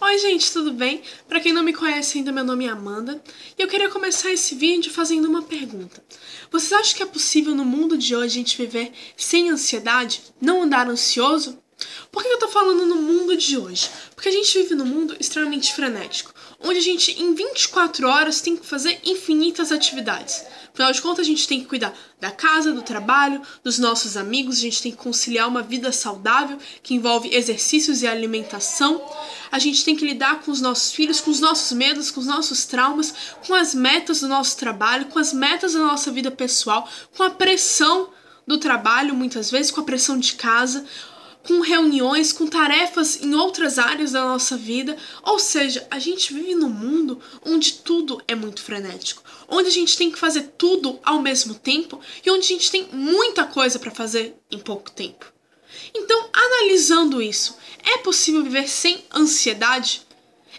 Oi gente, tudo bem? Pra quem não me conhece ainda, meu nome é Amanda e eu queria começar esse vídeo fazendo uma pergunta. Vocês acham que é possível no mundo de hoje a gente viver sem ansiedade? Não andar ansioso? Por que eu tô falando no mundo de hoje? Porque a gente vive num mundo extremamente frenético, onde a gente em 24 horas tem que fazer infinitas atividades. Afinal de contas, a gente tem que cuidar da casa, do trabalho, dos nossos amigos, a gente tem que conciliar uma vida saudável, que envolve exercícios e alimentação. A gente tem que lidar com os nossos filhos, com os nossos medos, com os nossos traumas, com as metas do nosso trabalho, com as metas da nossa vida pessoal, com a pressão do trabalho, muitas vezes, com a pressão de casa, com reuniões, com tarefas em outras áreas da nossa vida. Ou seja, a gente vive num mundo onde tudo é muito frenético, onde a gente tem que fazer tudo ao mesmo tempo e onde a gente tem muita coisa para fazer em pouco tempo. Então, analisando isso, é possível viver sem ansiedade?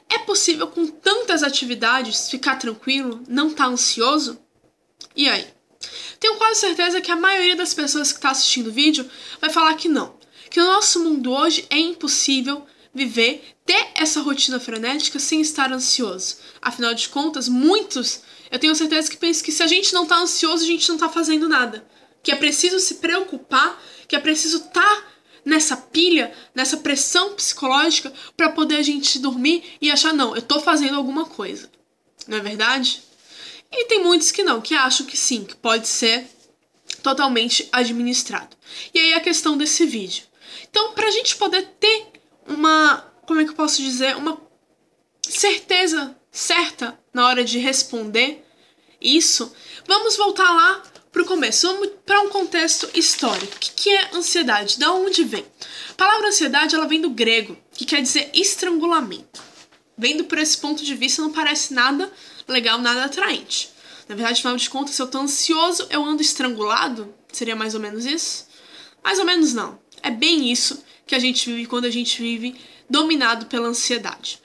É possível, com tantas atividades, ficar tranquilo, não estar ansioso? E aí? Tenho quase certeza que a maioria das pessoas que está assistindo o vídeo vai falar que não. Que no nosso mundo hoje é impossível viver, ter essa rotina frenética sem estar ansioso. Afinal de contas, muitos, eu tenho certeza que pensam que se a gente não está ansioso, a gente não está fazendo nada. Que é preciso se preocupar, que é preciso estar nessa pilha, nessa pressão psicológica para poder a gente dormir e achar, não, eu tô fazendo alguma coisa. Não é verdade? E tem muitos que não, que acham que sim, que pode ser totalmente administrado. E aí a questão desse vídeo. Então, pra gente poder ter uma, como é que eu posso dizer, uma certeza certa na hora de responder isso, vamos voltar lá pro começo, vamos para um contexto histórico. O que é ansiedade? Da onde vem? A palavra ansiedade, ela vem do grego, que quer dizer estrangulamento. Vendo por esse ponto de vista, não parece nada legal, nada atraente. Na verdade, afinal de contas, se eu tô ansioso, eu ando estrangulado? Seria mais ou menos isso? Mais ou menos não. É bem isso que a gente vive quando a gente vive dominado pela ansiedade.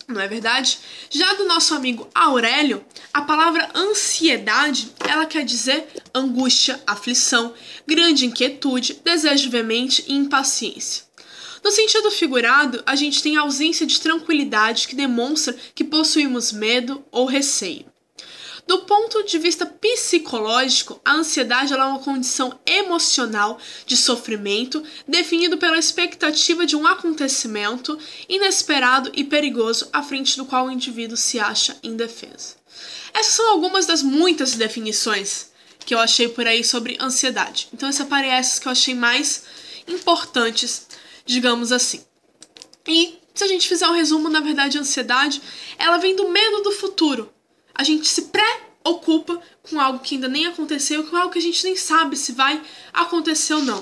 Não é verdade? Já do nosso amigo Aurélio, a palavra ansiedade, ela quer dizer angústia, aflição, grande inquietude, desejo veemente e impaciência. No sentido figurado, a gente tem a ausência de tranquilidade que demonstra que possuímos medo ou receio. Do ponto de vista psicológico, a ansiedade é uma condição emocional de sofrimento definido pela expectativa de um acontecimento inesperado e perigoso à frente do qual o indivíduo se acha indefeso. Essas são algumas das muitas definições que eu achei por aí sobre ansiedade. Então eu separei essas que eu achei mais importantes, digamos assim. E se a gente fizer um resumo, na verdade a ansiedade, ela vem do medo do futuro. A gente se preocupa com algo que ainda nem aconteceu, com algo que a gente nem sabe se vai acontecer ou não.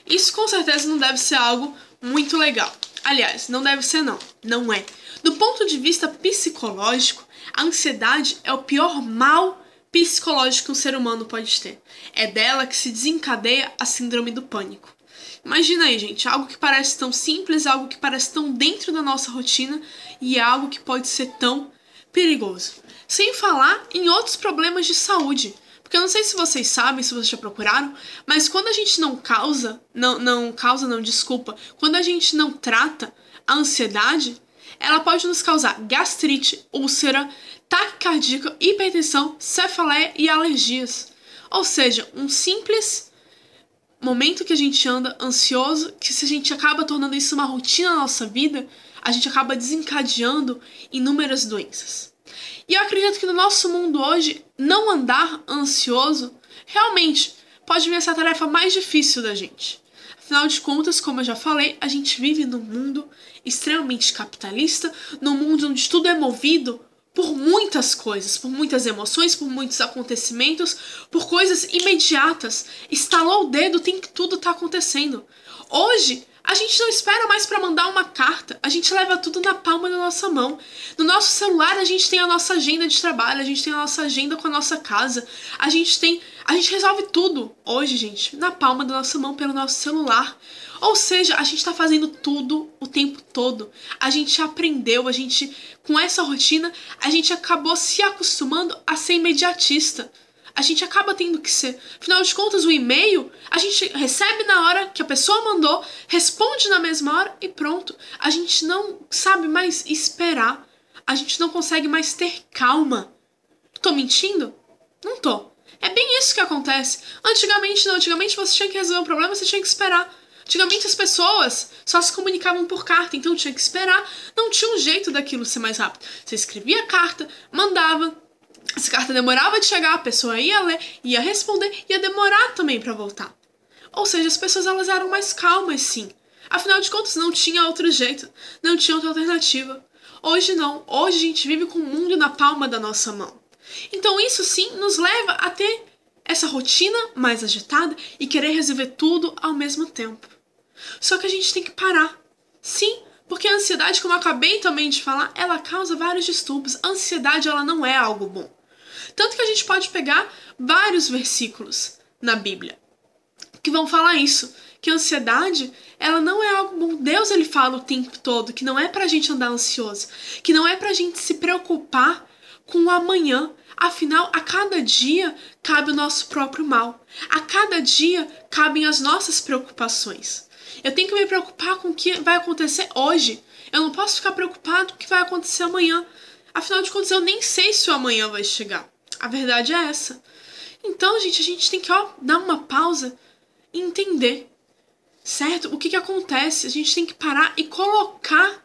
Isso com certeza não deve ser algo muito legal. Aliás, não deve ser não. Não é. Do ponto de vista psicológico, a ansiedade é o pior mal psicológico que um ser humano pode ter. É dela que se desencadeia a síndrome do pânico. Imagina aí, gente, algo que parece tão simples, algo que parece tão dentro da nossa rotina e é algo que pode ser tão perigoso. Sem falar em outros problemas de saúde. Porque eu não sei se vocês sabem, se vocês já procuraram, mas quando a gente quando a gente não trata a ansiedade, ela pode nos causar gastrite, úlcera, taquicardia, hipertensão, cefaleia e alergias. Ou seja, um simples momento que a gente anda ansioso, que se a gente acaba tornando isso uma rotina na nossa vida, a gente acaba desencadeando inúmeras doenças. E eu acredito que no nosso mundo hoje, não andar ansioso realmente pode vir essa tarefa mais difícil da gente. Afinal de contas, como eu já falei, a gente vive num mundo extremamente capitalista, num mundo onde tudo é movido por muitas coisas, por muitas emoções, por muitos acontecimentos, por coisas imediatas. Estalou o dedo, tem que tudo tá acontecendo. Hoje, a gente não espera mais para mandar uma carta, a gente leva tudo na palma da nossa mão. No nosso celular a gente tem a nossa agenda de trabalho, a gente tem a nossa agenda com a nossa casa, a gente resolve tudo hoje, gente, na palma da nossa mão pelo nosso celular. Ou seja, a gente tá fazendo tudo o tempo todo. A gente aprendeu, com essa rotina, a gente acabou se acostumando a ser imediatista. A gente acaba tendo que ser. Afinal de contas, o e-mail a gente recebe na hora que a pessoa mandou, responde na mesma hora e pronto. A gente não sabe mais esperar. A gente não consegue mais ter calma. Tô mentindo? Não tô. É bem isso que acontece. Antigamente não. Antigamente você tinha que resolver um problema, você tinha que esperar. Antigamente as pessoas só se comunicavam por carta, então tinha que esperar. Não tinha um jeito daquilo ser mais rápido. Você escrevia a carta, mandava. Essa carta demorava de chegar, a pessoa ia ler, ia responder, ia demorar também pra voltar. Ou seja, as pessoas elas eram mais calmas, sim. Afinal de contas, não tinha outro jeito, não tinha outra alternativa. Hoje não, hoje a gente vive com o mundo na palma da nossa mão. Então isso sim nos leva a ter essa rotina mais agitada e querer resolver tudo ao mesmo tempo. Só que a gente tem que parar. Sim, porque a ansiedade, como eu acabei também de falar, ela causa vários distúrbios. A ansiedade, ela não é algo bom. Tanto que a gente pode pegar vários versículos na Bíblia que vão falar isso, que a ansiedade, ela não é algo bom. Deus, ele fala o tempo todo que não é pra gente andar ansioso, que não é pra gente se preocupar com o amanhã. Afinal, a cada dia cabe o nosso próprio mal. A cada dia cabem as nossas preocupações. Eu tenho que me preocupar com o que vai acontecer hoje. Eu não posso ficar preocupado com o que vai acontecer amanhã. Afinal de contas, eu nem sei se o amanhã vai chegar. A verdade é essa. Então, gente, a gente tem que dar uma pausa e entender, certo? O que acontece? A gente tem que parar e colocar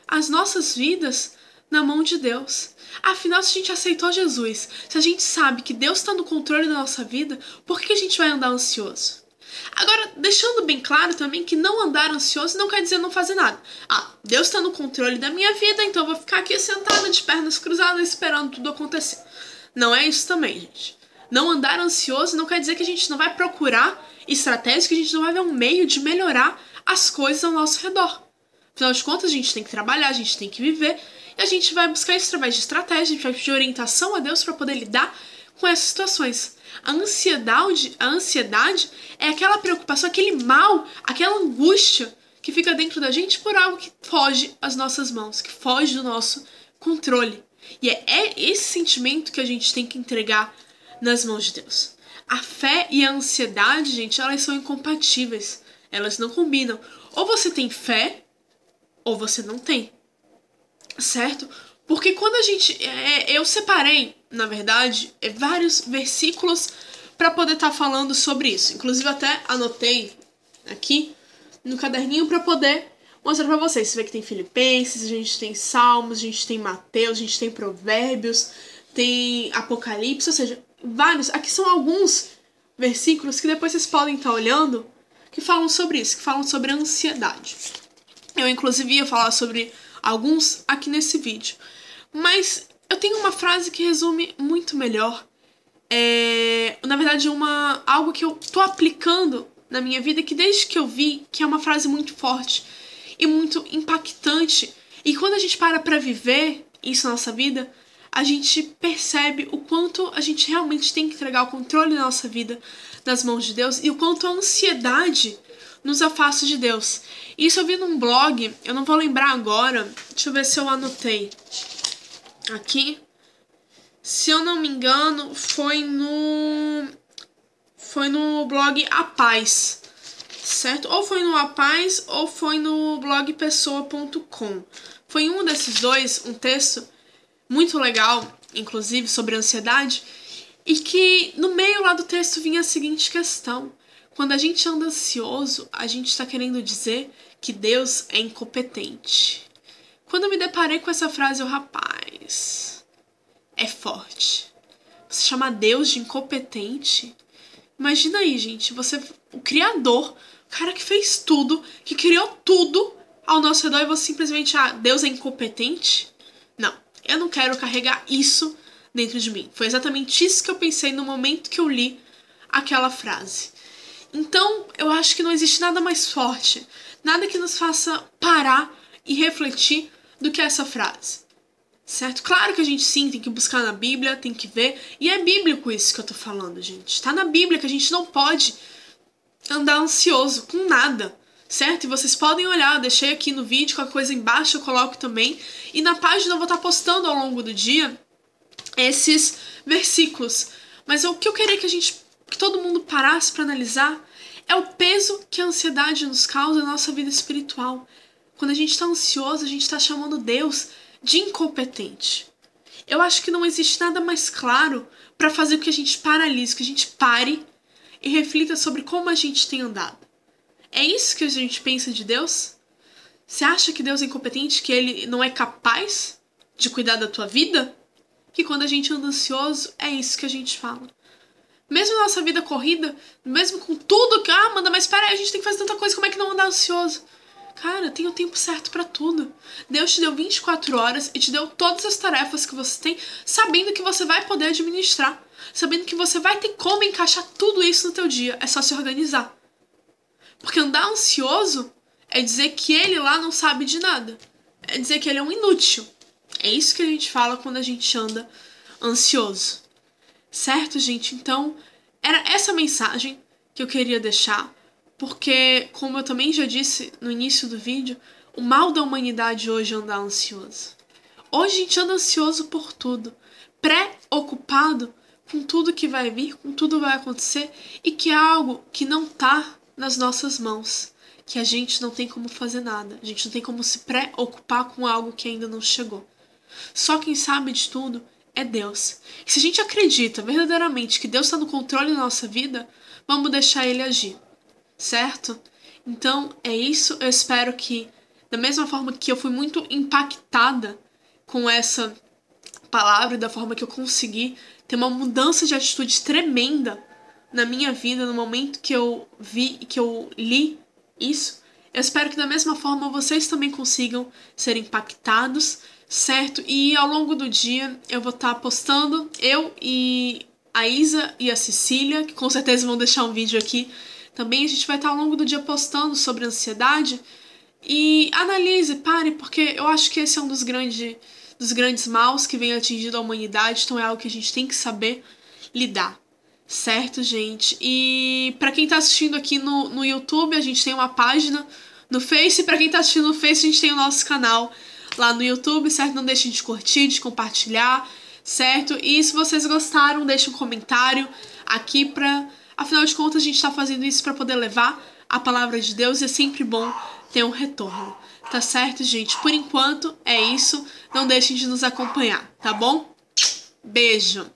as nossas vidas na mão de Deus. Afinal, se a gente aceitou Jesus, se a gente sabe que Deus está no controle da nossa vida, por que a gente vai andar ansioso? Agora, deixando bem claro também que não andar ansioso não quer dizer não fazer nada. Deus está no controle da minha vida, então eu vou ficar aqui sentada de pernas cruzadas esperando tudo acontecer. Não é isso também, gente. Não andar ansioso não quer dizer que a gente não vai procurar estratégias, que a gente não vai ver um meio de melhorar as coisas ao nosso redor. Afinal de contas, a gente tem que trabalhar, a gente tem que viver, e a gente vai buscar isso através de estratégia, a gente vai pedir orientação a Deus para poder lidar com essas situações. A ansiedade é aquela preocupação, aquele mal, aquela angústia que fica dentro da gente por algo que foge às nossas mãos, que foge do nosso controle. E é esse sentimento que a gente tem que entregar nas mãos de Deus. A fé e a ansiedade, gente, elas são incompatíveis. Elas não combinam. Ou você tem fé, ou você não tem. Certo? Porque quando a gente... eu separei, na verdade, vários versículos para poder estar falando sobre isso. Inclusive até anotei aqui no caderninho para poder mostrar para vocês. Você vê que tem Filipenses, a gente tem Salmos, a gente tem Mateus, a gente tem Provérbios, tem Apocalipse, ou seja, vários. Aqui são alguns versículos que depois vocês podem estar olhando que falam sobre isso, que falam sobre a ansiedade. Eu, inclusive, ia falar sobre alguns aqui nesse vídeo. Mas eu tenho uma frase que resume muito melhor. Na verdade, algo que eu tô aplicando na minha vida, que desde que eu vi, que é uma frase muito forte e muito impactante. E quando a gente para pra viver isso na nossa vida, a gente percebe o quanto a gente realmente tem que entregar o controle da nossa vida nas mãos de Deus e o quanto a ansiedade nos afasta de Deus. Isso eu vi num blog, eu não vou lembrar agora, deixa eu ver se eu anotei aqui. Se eu não me engano, foi no blog A Paz, certo? Ou foi no A Paz ou foi no blog pessoa.com. Foi um desses dois, um texto muito legal, inclusive, sobre ansiedade, e que no meio lá do texto vinha a seguinte questão. Quando a gente anda ansioso, a gente está querendo dizer que Deus é incompetente. Quando eu me deparei com essa frase, rapaz, é forte. Você chama Deus de incompetente? Imagina aí, gente, o Criador, o cara que fez tudo, que criou tudo ao nosso redor, e você simplesmente, Deus é incompetente? Não, eu não quero carregar isso dentro de mim. Foi exatamente isso que eu pensei no momento que eu li aquela frase. Então, eu acho que não existe nada mais forte, nada que nos faça parar e refletir do que essa frase, certo? Claro que a gente sim tem que buscar na Bíblia, tem que ver, e é bíblico isso que eu tô falando, gente. Tá na Bíblia que a gente não pode andar ansioso com nada, certo? E vocês podem olhar, eu deixei aqui no vídeo, qualquer coisa embaixo eu coloco também, e na página eu vou estar postando ao longo do dia esses versículos. Mas o que eu queria que todo mundo parasse para analisar é o peso que a ansiedade nos causa na nossa vida espiritual. Quando a gente está ansioso, a gente está chamando Deus de incompetente. Eu acho que não existe nada mais claro para fazer com que a gente paralise, que a gente pare e reflita sobre como a gente tem andado. É isso que a gente pensa de Deus? Você acha que Deus é incompetente, que Ele não é capaz de cuidar da tua vida? Que quando a gente anda ansioso, é isso que a gente fala. Mesmo na nossa vida corrida, mesmo com tudo que... Amanda, mas pera aí, a gente tem que fazer tanta coisa, como é que não andar ansioso? Cara, tem o tempo certo pra tudo. Deus te deu 24 horas e te deu todas as tarefas que você tem, sabendo que você vai poder administrar. Sabendo que você vai ter como encaixar tudo isso no teu dia. É só se organizar. Porque andar ansioso é dizer que ele lá não sabe de nada. É dizer que ele é um inútil. É isso que a gente fala quando a gente anda ansioso. Certo, gente? Então, era essa mensagem que eu queria deixar. Porque, como eu também já disse no início do vídeo, o mal da humanidade hoje é andar ansioso. Hoje a gente anda ansioso por tudo. Preocupado com tudo que vai vir, com tudo que vai acontecer. E que é algo que não tá nas nossas mãos. Que a gente não tem como fazer nada. A gente não tem como se preocupar com algo que ainda não chegou. Só quem sabe de tudo é Deus. E se a gente acredita verdadeiramente que Deus está no controle da nossa vida, vamos deixar Ele agir. Certo? Então é isso. Eu espero que, da mesma forma que eu fui muito impactada com essa palavra e da forma que eu consegui ter uma mudança de atitude tremenda na minha vida no momento que eu vi e que eu li isso, eu espero que da mesma forma vocês também consigam ser impactados, certo? E ao longo do dia eu vou estar postando, eu e a Isa e a Cecília, que com certeza vão deixar um vídeo aqui também, a gente vai estar ao longo do dia postando sobre ansiedade. E analise, pare, porque eu acho que esse é um dos grandes maus que vem atingindo a humanidade, então é algo que a gente tem que saber lidar. Certo, gente? E pra quem tá assistindo aqui no YouTube, a gente tem uma página no Face. E pra quem tá assistindo no Face, a gente tem o nosso canal lá no YouTube, certo? Não deixem de curtir, de compartilhar, certo? E se vocês gostaram, deixem um comentário aqui pra... Afinal de contas, a gente tá fazendo isso pra poder levar a palavra de Deus e é sempre bom ter um retorno. Tá certo, gente? Por enquanto, é isso. Não deixem de nos acompanhar, tá bom? Beijo!